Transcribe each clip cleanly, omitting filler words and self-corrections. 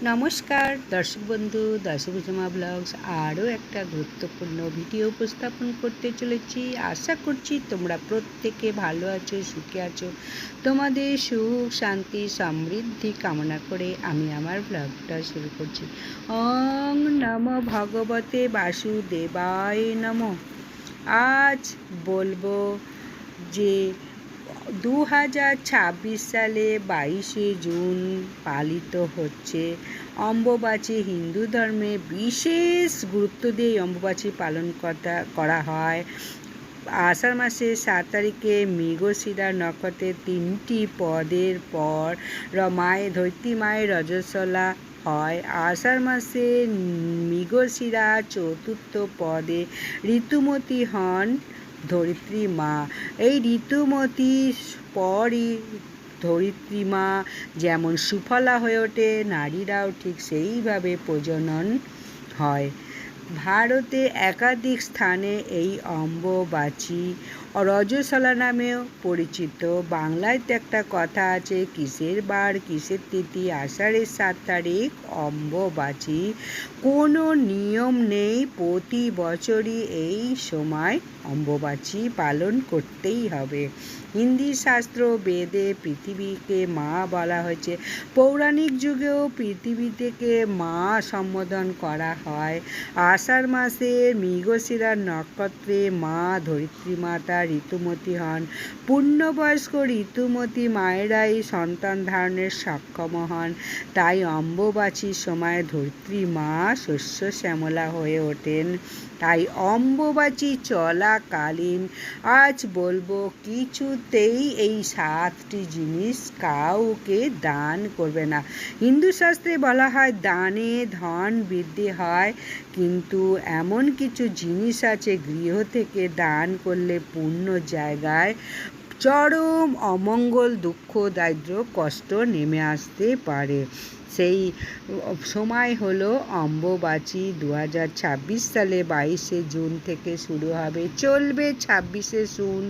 নমস্কার দর্শক বন্ধু, দর্শকুজমা ব্লগস আরও একটা গুরুত্বপূর্ণ ভিডিও উপস্থাপন করতে চলেছি। আশা করছি তোমরা প্রত্যেকে ভালো আছো, সুখে আছো। তোমাদের সুখ শান্তি সমৃদ্ধি কামনা করে আমি আমার ব্লগটা শুরু করছি। ওং নমো ভগবতে বাসুদেবায় নমঃ। আজ বলবো যে 2026 সালে 22শে জুন পালিত হচ্ছে অম্বুবাচী। হিন্দু ধর্মে বিশেষ গুরুত্ব দিয়ে অম্বুবাচী পালন করা হয়। আষাঢ় মাসের 7 তারিখে মৃগশিরা নক্ষত্রের 3টি পদের পর ধরিত্রী মায়ের রজস্বলা হয়। আষাঢ় মাসে মৃগশিরা 4র্থ পদে ঋতুমতী হন ধরিত্রী মা। এই ঋতুমতির পরই ধরিত্রী মা যেমন সুফলা হয়ে ওঠে, নারীরাও ঠিক সেইভাবে প্রজনন হয়। ভারতে একাধিক স্থানে এই অম্বুবাচী রজস্বলা নামেও পরিচিত। বাংলায় তো একটা কথা আছে, কিসের বার কিসের তিথি, আষাঢ়ের 7 তারিখ অম্বুবাচী। কোনো নিয়ম নেই, প্রতি বছরই এই সময় অম্বুবাচী পালন করতেই হবে। হিন্দু শাস্ত্র বেদে পৃথিবীকে মা বলা হয়েছে। পৌরাণিক যুগেও পৃথিবী থেকে মা সম্বোধন করা হয়। আষাঢ় মাসের মৃগশিরা নক্ষত্রে মা ধরিত্রী মাতা ঋতুমতী হন। পূর্ণবয়স্ক ঋতুমতী মায়েরাই সন্তান ধারণের সক্ষম হন। তাই অম্বুবাচীর সময় ধরিত্রী মা শস্য শ্যামলা হয়ে ওঠেন। তাই অম্বুবাচী চলাকালীন আজ বলবো কিছুতেই এই 7টি জিনিস কাউকে দান করবে না। হিন্দু শাস্ত্রে বলা হয় দানে ধন বৃদ্ধি হয়, কিন্তু এমন কিছু জিনিস আছে গৃহ থেকে দান করলে পূর্ণ জায়গায় চরম অমঙ্গল, দুঃখ, দারিদ্র, কষ্ট নেমে আসতে পারে। সেই সময় হলো অম্বুবাচী। 2026 সালে 22শে জুন থেকে শুরু হবে, চলবে 26শে জুন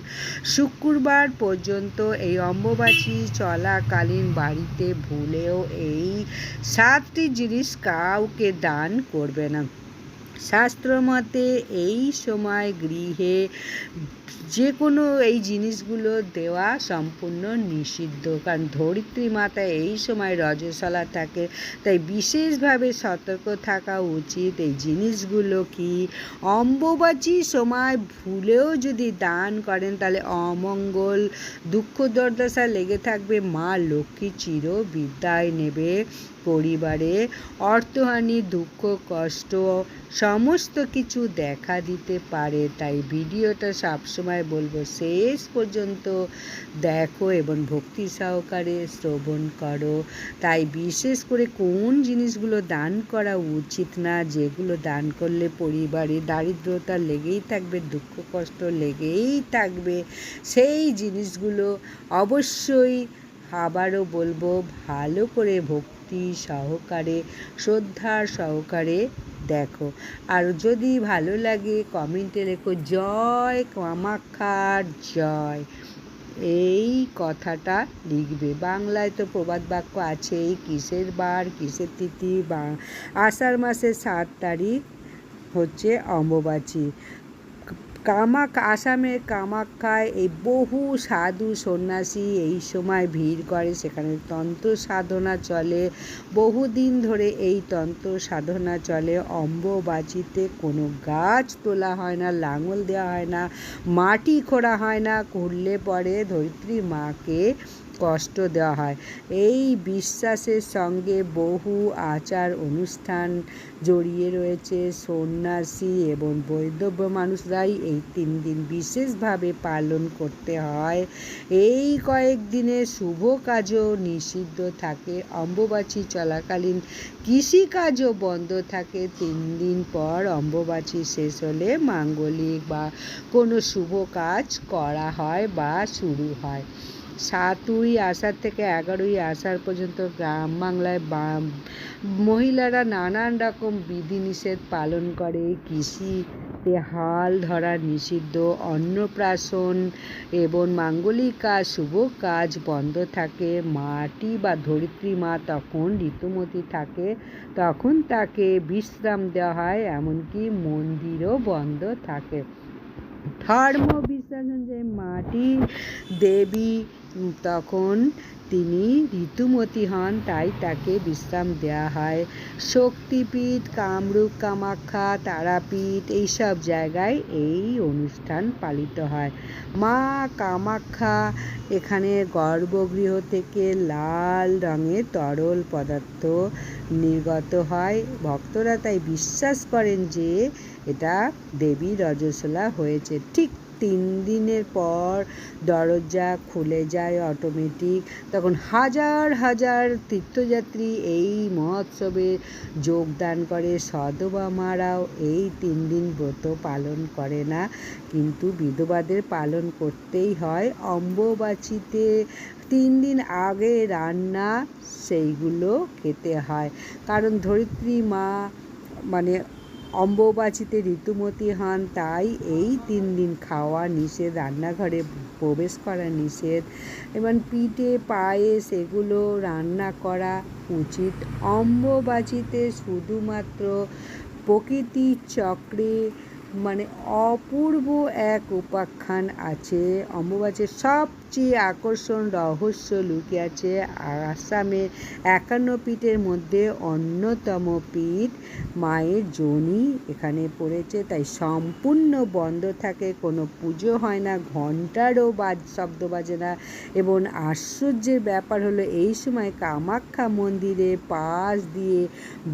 শুক্রবার পর্যন্ত। এই অম্বুবাচী চলাকালীন বাড়িতে ভুলেও এই 7টি জিনিস কাউকে দান করবে না। শাস্ত্র মতে এই সময় গৃহে যে কোনো এই জিনিসগুলো দেওয়া সম্পূর্ণ নিষিদ্ধ, কারণ ধরিত্রী মাতা এই সময় রজস্বলা থাকে। তাই বিশেষভাবে সতর্ক থাকা উচিত। এই জিনিসগুলো কি, অম্বুবাচীর সময় ভুলেও যদি দান করেন তাহলে অমঙ্গল, দুঃখ দুর্দশা লেগে থাকবে। মা লক্ষ্মী চির বিদায় নেবে। পরিবারে অর্থহানি, দুঃখ, কষ্ট সমস্ত কিছু দেখা দিতে পারে। তাই ভিডিওটা সবসময় বলবো শেষ পর্যন্ত দেখো এবং ভক্তি সহকারে শ্রবণ করো। তাই বিশেষ করে কোন জিনিসগুলো দান করা উচিত না, যেগুলো দান করলে পরিবারে দারিদ্রতা লেগেই থাকবে, দুঃখ কষ্ট লেগেই থাকবে, সেই জিনিসগুলো অবশ্যই আবারও বলবো ভালো করে ভক্তি সহকারে, শ্রদ্ধার সহকারে দেখো। আর যদি ভালো লাগে কমেন্টে লেখো জয় কামাখ্যার জয়, এই কথাটা লিখবে। বাংলায় তো প্রবাদ বাক্য আছেই, কিসের বার কিসের তিথি, বা আষাঢ় মাসের 7 তারিখ হচ্ছে অম্বুবাচী। আসামের কামাখ্যায় এই বহু সাধু সন্ন্যাসী এই সময় ভিড় করে, সেখানে তন্ত্র সাধনা চলে। বহুদিন ধরে এই তন্ত্র সাধনা চলে। অম্বুবাচীতে কোনো গাছ তোলা হয় না, লাঙল দেওয়া হয় না, মাটি খোঁড়া হয় না, করলে পরে ধরিত্রী মাকে কষ্ট দেওয়া হয়। এই বিশ্বাসের সঙ্গে বহু আচার অনুষ্ঠান জড়িয়ে রয়েছে। সন্ন্যাসী এবং বৈধব্য মানুষরাই এই 3 দিন বিশেষভাবে পালন করতে হয়। এই কয়েকদিনে শুভ কাজও নিষিদ্ধ থাকে। অম্বুবাচী চলাকালীন কৃষিকাজও বন্ধ থাকে। 3 দিন পর অম্বুবাচী শেষ হলে মাঙ্গলিক বা কোনো শুভ কাজ করা হয় বা শুরু হয়। 7ই আষাঢ় থেকে 11ই আষাঢ় পর্যন্ত গ্রাম বাংলায় মহিলারা নানান রকম বিধিনিষেধ পালন করে। কৃষিতে হাল ধরা নিষিদ্ধ, অন্নপ্রাশন এবং মাঙ্গলিক কাজ, শুভ কাজ বন্ধ থাকে। মাটি বা ধরিত্রী মা তখন ঋতুমতী থাকে, তখন তাকে বিশ্রাম দেওয়া হয়, এমনকি মন্দিরও বন্ধ থাকে। ধর্ম বিশ্বাস অনুযায়ী মাটি দেবী তখন তিনি ঋতুমতী হন, তাই তাকে বিশ্রাম দেওয়া হয়। শক্তিপীঠ, কামরূপ কামাখ্যা, তারাপীঠ, এইসব জায়গায় এই অনুষ্ঠান পালিত হয়। মা কামাখ্যা এখানে গর্ভগৃহ থেকে লাল রঙের তরল পদার্থ নির্গত হয়। ভক্তরা তাই বিশ্বাস করেন যে এটা দেবী রজস্বলা হয়েছে। ঠিক 3 দিনের পর দরজা খুলে যায় অটোমেটিক। তখন হাজার হাজার তীর্থযাত্রী এই মহোৎসবে যোগদান করে। সধবা মারাও এই 3 দিন ব্রত পালন করে না, কিন্তু বিধবাদের পালন করতেই হয়। অম্বুবাচীতে 3 দিন আগে রান্না সেইগুলো খেতে হয়, কারণ ধরিত্রী মা মানে অম্বুবাচীতে ঋতুমতী হন, তাই এই 3 দিন খাওয়া নিষেধ, রান্নাঘরে প্রবেশ করা নিষেধ, এবং পিঠে পায়েস এগুলো রান্না করা উচিত। অম্বুবাচীতে শুধুমাত্র প্রকৃতি চক্রে অপূর্ব এক উপাখ্যান আছে। অম্বুবাচীর সবচেয়ে আকর্ষণ রহস্য লুকিয়ে আছে আসামের 51 পীঠের মধ্যে অন্যতম পীঠ মায়ের যোনি এখানে পড়েছে, তাই সম্পূর্ণ বন্ধ থাকে, কোনো পুজো হয় না, ঘণ্টারও শব্দ বাজে না। এবং আশ্চর্যের ব্যাপার হলো এই সময় কামাখ্যা মন্দিরে পাশ দিয়ে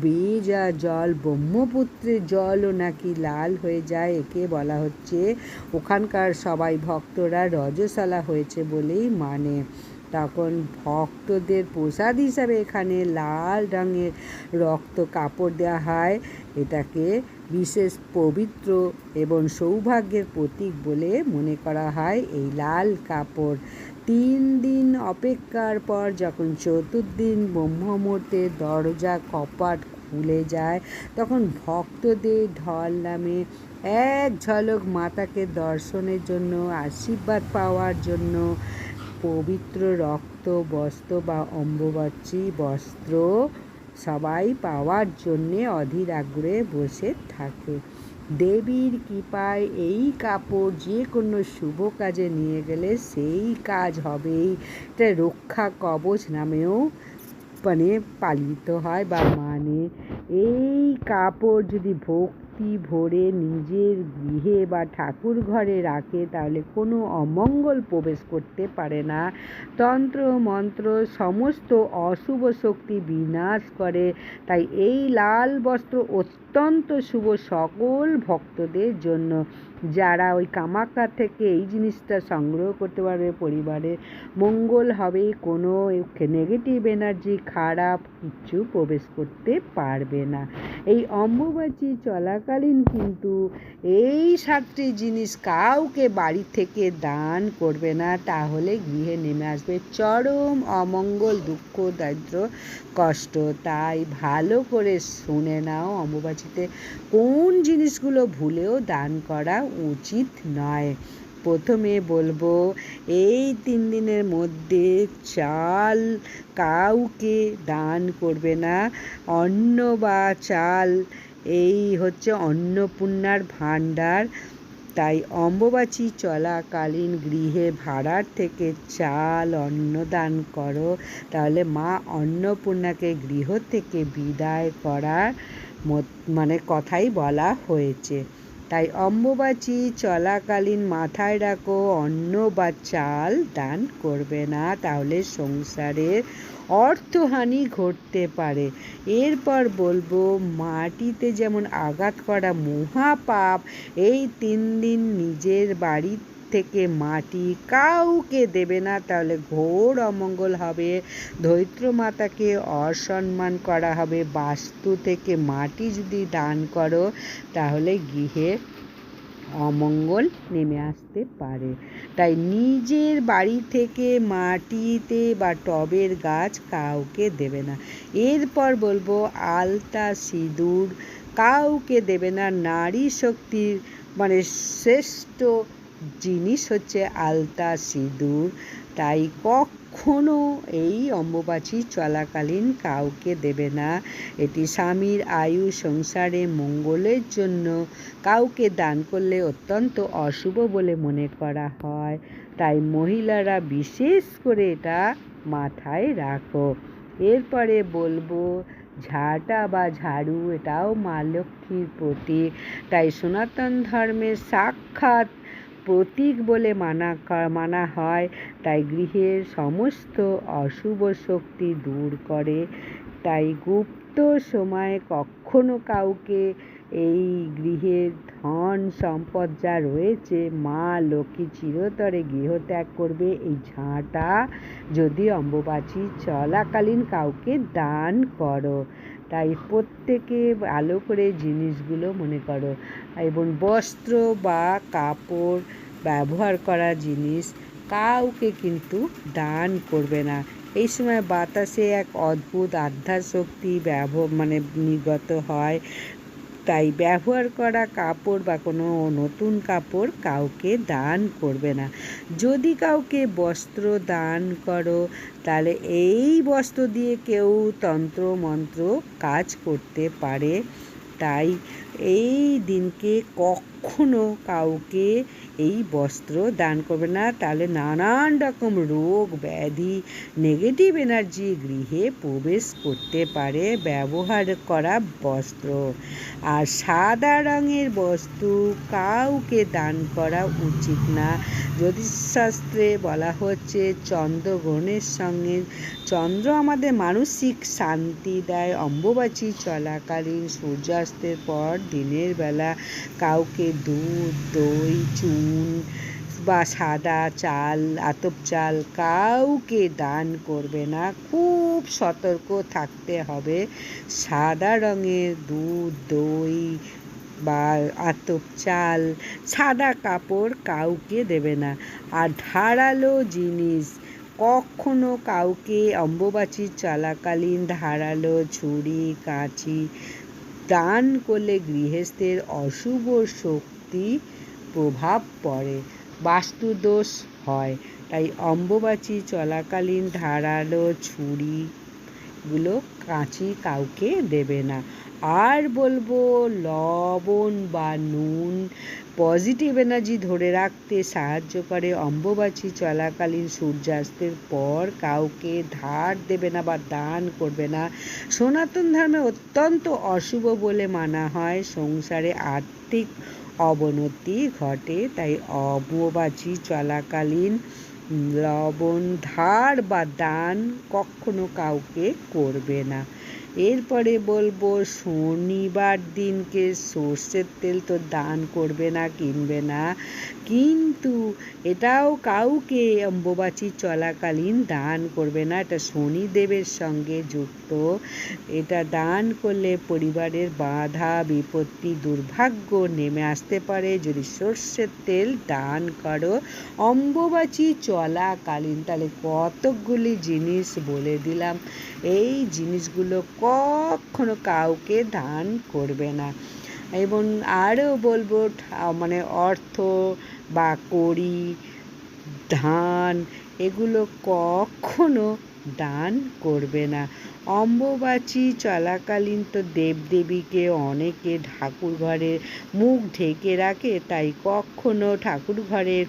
বেয়ে যাওয়া জল, ব্রহ্মপুত্রের জলও নাকি লাল হয়ে যায়। একে বলা হচ্ছে ওখানকার সবাই ভক্তরা রজস্বলা হয়েছে বলেই মানে। তখন ভক্তদের প্রসাদ হিসাবে এখানে লাল রঙের রক্ত কাপড় দেওয়া হয়। এটাকে বিশেষ পবিত্র এবং সৌভাগ্যের প্রতীক বলে মনে করা হয় এই লাল কাপড়। 3 দিন অপেক্ষার পর যখন 4th দিন ব্রহ্মমুহূর্তে দরজা কপাট খুলে যায়, তখন ভক্তদের ঢল নামে। এক ঝলক মাতাকে দর্শনের জন্য, আশীর্বাদ পাওয়ার জন্য পবিত্র রক্ত বস্ত্র বা অম্বুবাচী বস্ত্র সবাই পাওয়ার জন্যে অধীর আগ্রহে বসে থাকে। দেবীর কৃপায় এই কাপড় যে কোনো শুভ কাজে নিয়ে গেলে সেই কাজ হবেই। এটা রক্ষা কবচ নামেও পালিত হয় বা এই কাপড় যদি ভক্তি ভরে নিজের গৃহে বা ঠাকুর ঘরে রাখে, তাহলে কোনো অমঙ্গল প্রবেশ করতে পারে না। তন্ত্র মন্ত্র সমস্ত অশুভ শক্তি বিনাশ করে। তাই এই লাল বস্ত্র অত্যন্ত শুভ সকল ভক্তদের জন্য। যারা ওই কামাখ্যা থেকে এই জিনিসটা সংগ্রহ করতে পারবে, পরিবারে মঙ্গল হবে, কোনো নেগেটিভ এনার্জি খারাপ কিচ্ছু প্রবেশ করতে পারবে না। এই অম্বুবাচী চলাকালীন কিন্তু এই 7টি জিনিস কাউকে বাড়ি থেকে দান করবে না, তাহলে গৃহে নেমে আসবে চরম অমঙ্গল, দুঃখ, দারিদ্র, কষ্ট। তাই ভালো করে শুনে নাও অম্বুবাচীতে কোন জিনিসগুলো ভুলেও দান করা উচিত নয়। প্রথমে বলবো, এই 3 দিনের মধ্যে চাল কাউকে দান করবে না। অন্ন বা চাল এই হচ্ছে অন্নপূর্ণার ভাণ্ডার। তাই অম্বুবাচী চলাকালীন গৃহে ভাড়ার থেকে চাল অন্ন দান করো, তাহলে মা অন্নপূর্ণাকে গৃহ থেকে বিদায় করার কথাই বলা হয়েছে। তাই অম্বুবাচী চলাকালীন মাথায় রাখো, অন্ন বা চাল দান করবে না, তাহলে সংসারের অর্থহানি ঘটতে পারে। এরপর বলবো, মাটিতে যেমন আঘাত করা মহাপাপ, এই 3 দিন নিজের বাড়ি থেকে মাটি কাউকে দেবে না, তাহলে ঘোর অমঙ্গল হবে। ধরিত্রী মাতাকে অসম্মান করা হবে। বাস্তু থেকে মাটি যদি দান করো, তাহলে গৃহে অমঙ্গল নেমে আসতে পারে। তাই নিজের বাড়ি থেকে মাটিতে বা টবের গাছ কাউকে দেবে না। এরপর বলবো আলতা সিঁদুর কাউকে দেবে না। নারী শক্তির মানে শ্রেষ্ঠ জিনিস হচ্ছে আলতা সিঁদুর। তাই কখনো এই অম্বুবাচী চলাকালীন কাউকে দেবে না। এটি স্বামীর আয়ু সংসারে মঙ্গলের জন্য কাউকে দান করলে অত্যন্ত অশুভ বলে মনে করা হয়। তাই মহিলারা বিশেষ করে এটা মাথায় রাখো। এরপরে বলবো ঝাঁটা বা ঝাড়ু, এটাও মা লক্ষ্মীর প্রতীক। তাই সনাতন ধর্মের সাক্ষাৎ প্রতীক বলে মানা হয়। তাই গৃহের সমস্ত অশুভ শক্তি দূর করে। তাই গুপ্ত সময়ে কখনো কাউকে এই গৃহের ধন সম্পদ যা রয়েছে মা লক্ষ্মী চিরতরে গৃহত্যাগ করবে। এই ঝাঁটা যদি অম্বুবাচী চলাকালীন কাউকে দান করো। তাই প্রত্যেকে ভালো করে জিনিসগুলো মনে করো। এবং বস্ত্র বা কাপড় ব্যবহার করা জিনিস কাউকে কিন্তু দান করবে না। এই সময় বাতাসে এক অদ্ভুত আধ্যাত্মিক শক্তি নির্গত হয়। তাই ব্যবহার করা কাপড় বা কোনো নতুন কাপড় কাউকে দান করবে না। যদি কাউকে বস্ত্র দান করো তাহলে এই বস্ত্র দিয়ে কেউ তন্ত্র মন্ত্র কাজ করতে পারে। তাই এই দিনকে কখনো কাউকে এই বস্ত্র দান করবে না, তাহলে নানান রকম রোগ ব্যাধি নেগেটিভ এনার্জি গৃহে প্রবেশ করতে পারে ব্যবহার করা বস্ত্র। আর সাদা রঙের বস্তু কাউকে দান করা উচিত না। জ্যোতিষশাস্ত্রে বলা হচ্ছে চন্দ্রগ্রহণের সঙ্গে চন্দ্র আমাদের মানসিক শান্তি দেয়। অম্বুবাচী চলাকালীন সূর্যাস্তের পর দিনের বেলা কাউকে দুধ দই চুন বা সাদা চাল আতপ চাল কাউকে দান করবে না। খুব সতর্ক থাকতে হবে। সাদা রঙের দুধ দই বা আতপ চাল সাদা কাপড় কাউকে দেবে না। আর ধারালো জিনিস কখনো কাউকে অম্বুবাচী চলাকালীন ধারালো ছুরি কাঁচি দান করলে গৃহস্থের অশুভ শক্তি প্রভাব পড়ে, বাস্তুদোষ হয়। তাই অম্বুবাচী চলাকালীন ধারালো ছুরিগুলো কাঁচি কাউকে দেবে না। আর বলবো লবণ বা নুন পজিটিভ এনার্জি ধরে রাখতে সাহায্য করে। অম্বুবাচী চলাকালীন সূর্যাস্তের পর কাউকে ধার দেবে না বা দান করবে না। সনাতন ধর্মে অত্যন্ত অশুভ বলে মানা হয়। সংসারে আর্থিক অবনতি ঘটে। তাই অম্বুবাচী চলাকালীন লবণ ধার বা দান কখনো কাউকে করবে না। এরপরে বলবো শনিবার দিনকে সর্ষের তেল তো দান করবে না, কিনবে না, কিন্তু এটাও কাউকে অম্বুবাচী চলাকালীন দান করবে না। এটা শনিদেবের সঙ্গে যুক্ত। এটা দান করলে পরিবারের বাধা বিপত্তি দুর্ভাগ্য নেমে আসতে পারে যদি সর্ষের তেল দান করো অম্বুবাচী চলাকালীন। তাহলে কতকগুলি জিনিস বলে দিলাম। এই জিনিসগুলো কখনো কাউকে দান করবে না। এবং আরও বলবো অর্থ বা কড়ি ধান এগুলো কখনো দান করবে না। অম্বুবাচী চলাকালীন তো দেবদেবীকে অনেকে ঠাকুর ঘরে মুখ ঢেকে রাখে। তাই কখনো ঠাকুর ঘরের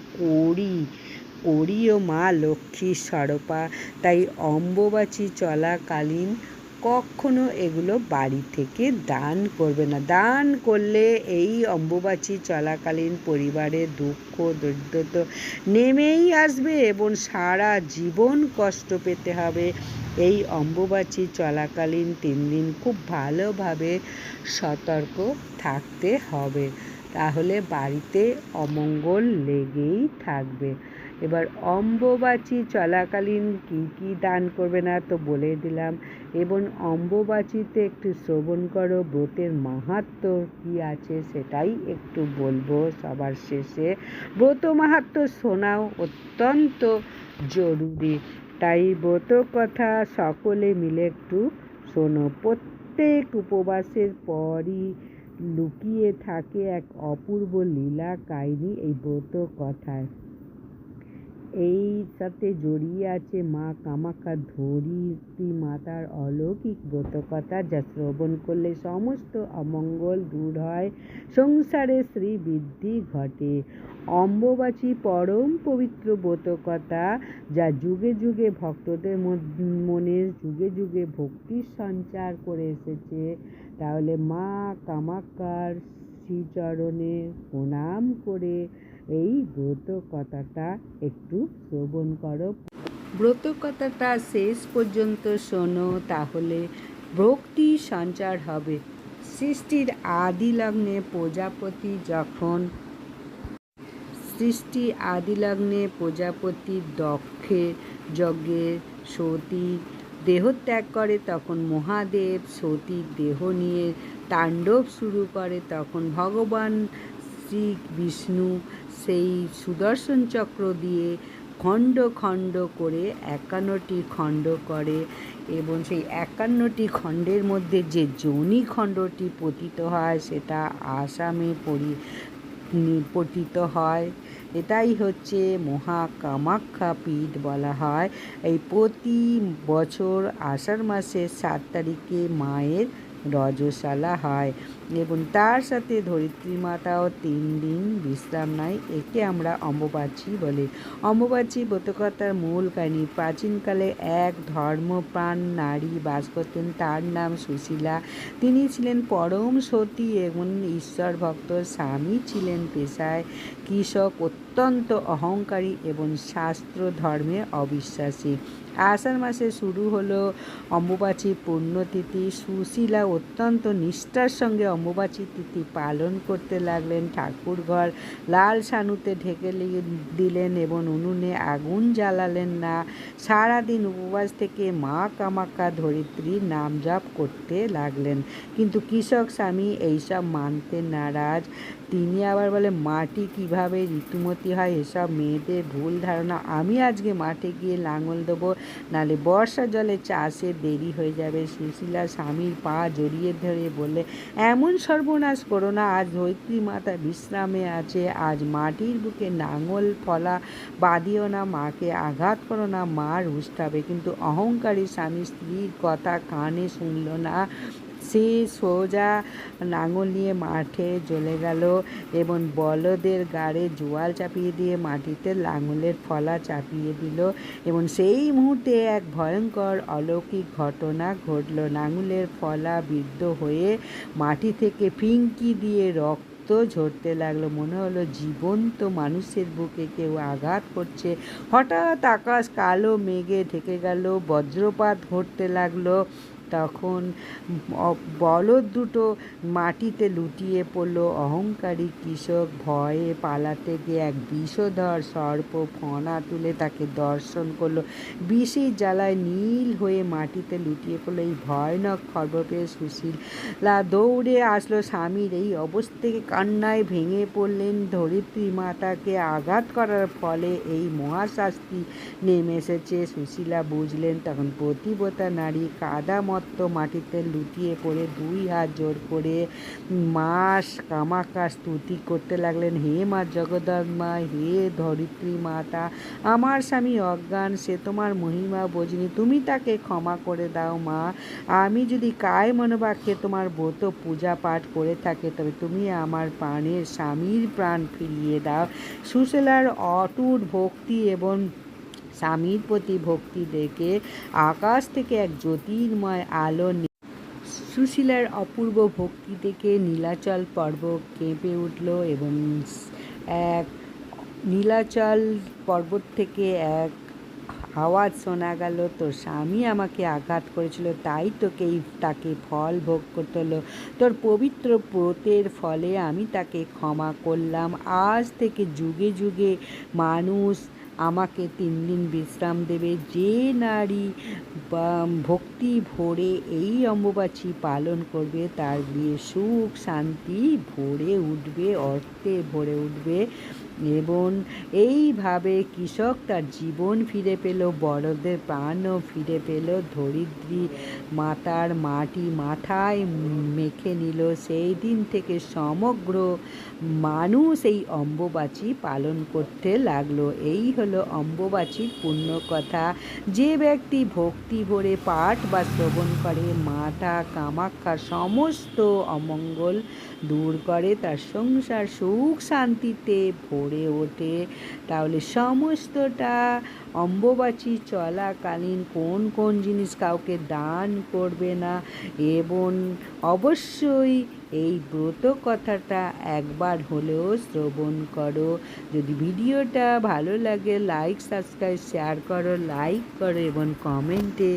কড়িও মা লক্ষ্মীর স্বরূপা। তাই অম্বুবাচী চলাকালীন কখনো এগুলো বাড়ি থেকে দান করবে না। দান করলে এই অম্বুবাচী চলাকালীন পরিবারে দুঃখ দরিদ্রতা নেমেই আসবে এবং সারা জীবন কষ্ট পেতে হবে। এই অম্বুবাচী চলাকালীন 3 দিন খুব ভালোভাবে সতর্ক থাকতে হবে, তাহলে বাড়িতে অমঙ্গল লেগেই থাকবে। এবার অম্বুবাচী চলাকালীন কী কী দান করবে না তো বলে দিলাম। এবং অম্বুবাচীতে একটু শ্রবণ করো ব্রতের মাহাত্ম্য কী আছে, সেটাই একটু বলবো সবার শেষে। ব্রত মাহাত্ম্য শোনাও অত্যন্ত জরুরি, তাই ব্রত কথা সকলে মিলে একটু শোনো। প্রত্যেক উপবাসের পরই লুকিয়ে থাকে এক অপূর্ব লীলা কাহিনী এই ব্রত কথায়। এই সাথে জড়িয়ে আছে মা কামাখ্যা ধরিত্রী মাতার অলৌকিক ব্রতকথা, যা শ্রবণ করলে সমস্ত অমঙ্গল দূর হয়, সংসারে শ্রীবৃদ্ধি ঘটে। অম্বুবাচী পরম পবিত্র ব্রতকথা, যা যুগে যুগে ভক্তদের মনে যুগে যুগে ভক্তির সঞ্চার করে এসেছে। তাহলে মা কামাখ্যার শ্রীচরণে প্রণাম করে এই ব্রত কথাটা একটু শ্রবণ করো। ব্রত কথাটা শেষ পর্যন্ত শোনো, তাহলে ভক্তি সঞ্চার হবে। সৃষ্টির আদি লগ্নে প্রজাপতি দক্ষের যজ্ঞে সতী দেহত্যাগ করে, তখন মহাদেব সতীর দেহ নিয়ে তাণ্ডব শুরু করে। তখন ভগবান শ্রী বিষ্ণু সেই সুদর্শন চক্র দিয়ে খণ্ড খণ্ড করে 51টি খণ্ড করে, এবং সেই 51টি খণ্ডের মধ্যে যে যোনি খণ্ডটি পতিত হয় সেটা আসামে পতিত হয়। এটাই হচ্ছে মহা কামাখ্যা পীঠ বলা হয়। এই প্রতি বছর আষাঢ় মাসের 7 তারিখে মায়ের রজস্বালা হয়, এবং তার সাথে ধরিত্রী মাতাও 3 দিন বিশ্রাম নেয়। একে আমরা অম্বুবাচী বলি। অম্বুবাচী ব্রতকথার মূল কাহিনী, প্রাচীনকালে এক ধর্মপ্রাণ নারী বাস করতেন, তার নাম সুশীলা। তিনি ছিলেন পরম সতী এবং ঈশ্বর ভক্ত। স্বামী ছিলেন পেশায় কৃষক, অত্যন্ত অহংকারী এবং শাস্ত্র ধর্মে অবিশ্বাসী। আষাঢ় মাসে শুরু হলো অম্বুবাচী পুণ্যতিথি। সুশীলা অত্যন্ত নিষ্ঠার সঙ্গে অম্বুবাচী তিথি পালন করতে লাগলেন। ঠাকুরঘর লাল সানুতে ঢেকে দিলেন এবং উনুনে আগুন জ্বালালেন না। সারাদিন উপবাস থেকে মা কামাখ্যা ধরিত্রীর নাম জপ করতে লাগলেন। কিন্তু কৃষক স্বামী এইসব মানতে নারাজ। তিনি আবার বলে, মাটি কিভাবে ঋতুমতী হয় এসব মেয়েদের ভুল ধারণা। আমি আজকে মাঠে গিয়ে লাঙল দেবো, নালে বর্ষা জলে চাষে দেরি হয়ে যাবে। সুশীলা স্বামীর পা জড়িয়ে ধরে বললে, এমন সর্বনাশ করো না, আজ ধরিত্রী মাতা বিশ্রামে আছে। আজ মাটির বুকে লাঙল ফলা বাঁধিও না, মাকে আঘাত করো না, মা রুষ্ট হবে। কিন্তু অহংকারী স্বামী স্ত্রীর কথা কানে শুনল না। সে সোজা লাঙল নিয়ে মাঠে চলে গেল এবং বলদের গাড়ে জোয়াল চাপিয়ে দিয়ে মাটিতে লাঙলের ফলা চাপিয়ে দিল, এবং সেই মুহূর্তে এক ভয়ঙ্কর অলৌকিক ঘটনা ঘটল। লাঙলের ফলা বিদ্ধ হয়ে মাটি থেকে ফিঙ্কি দিয়ে রক্ত ঝরতে লাগলো। মনে হলো জীবন্ত মানুষের বুকে কেউ আঘাত করছে। হঠাৎ আকাশ কালো মেঘে ঢেকে গেল, বজ্রপাত ঘটতে লাগলো। তখন বলদ দুটো মাটিতে লুটিয়ে পড়ল। অহংকারী কৃষক ভয়ে পালাতে গিয়ে এক বিষধর সর্প ফনা তুলে তাকে দর্শন করলো। বিষের জ্বালায় নীল হয়ে মাটিতে লুটিয়ে পড়লো। এই ভয়ানক খবর পেয়ে সুশীলা দৌড়ে আসলো। স্বামীর এই অবস্থা থেকে কান্নায় ভেঙে পড়লেন। ধরিত্রী মাতাকে আঘাত করার ফলে এই মহাশাস্তি নেমে এসেছে। সুশীলা বুঝলেন। তখন পতিব্রতা নারী কাদামত্ত মাটিতে লুটিয়ে পড়ে 2 হাত জোর করে মা কামাখ্যা স্তুতি করতে লাগলেন। হে মা জগদম্বা, হে ধরিত্রী মাতা, আমার স্বামী অজ্ঞান, সে তোমার মহিমা বোঝেনি, তুমি তাকে ক্ষমা করে দাও মা। আমি যদি কায় মনোবাক্যে তোমার ব্রত পূজা পাঠ করে থাকে, তবে তুমি আমার প্রাণের স্বামীর প্রাণ ফিরিয়ে দাও। সুশীলার অটুট ভক্তি এবং স্বামীর প্রতি ভক্তি দেখে আকাশ থেকে এক জ্যোতির্ময় আলো সুশীলার অপূর্ব ভক্তি দেখে নীলাচল পর্বত কেঁপে উঠল, এবং এক নীলাচল পর্বত থেকে এক আওয়াজ শোনা গেল, তোর স্বামী আমাকে আঘাত করেছিল, তাই তাকে ফল ভোগ করতে হলো। তোর পবিত্র ব্রতের ফলে আমি তাকে ক্ষমা করলাম। আজ থেকে যুগে যুগে মানুষ আমাকে 3 দিন বিশ্রাম দেবে। যে নারী বা ভক্তি ভরে এই অম্বুবাচী পালন করবে তার গৃহে সুখ শান্তি ভরে উঠবে, অর্থে ভরে উঠবে। এবং এইভাবে কৃষক তার জীবন ফিরে পেল, বড়দের প্রাণও ফিরে পেল। ধরিত্রী মাতার মাটি মাথায় মেখে নিল। সেই দিন থেকে সমগ্র মানুষ এই অম্বুবাচী পালন করতে লাগলো। এই হলো অম্বুবাচীর পুণ্যকথা। যে ব্যক্তি ভক্তি ভরে পাঠ বা শ্রবণ করে, মাতা কামাখ্যার সমস্ত অমঙ্গল দূর করে, তার সংসার সুখ শান্তিতে ভরে ওঠে। তাহলে সমস্তটা অম্বুবাচী চলাকালীন কোন কোন জিনিস কাউকে দান করবে না, এবং অবশ্যই এই ব্রত কথাটা একবার হলেও শ্রবণ করো। যদি ভিডিওটা ভালো লাগে লাইক সাবস্ক্রাইব শেয়ার করো, লাইক করো এবং কমেন্টে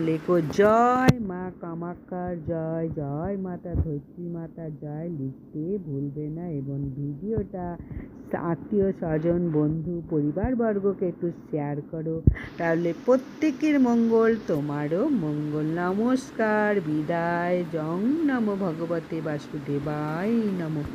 লেখো জয় মা কামাখ্যার জয়, জয় মাতা ধরিত্রী মাতার জয় লিখতে ভুলবে না। এবং ভিডিওটা আত্মীয় স্বজন বন্ধু পরিবারবর্গকে একটু শেয়ার করো, তাহলে প্রত্যেকের মঙ্গল, তোমারও মঙ্গল। নমস্কার, বিদায়। জং নমো ভগবতে বাসুদেবায় নমঃ।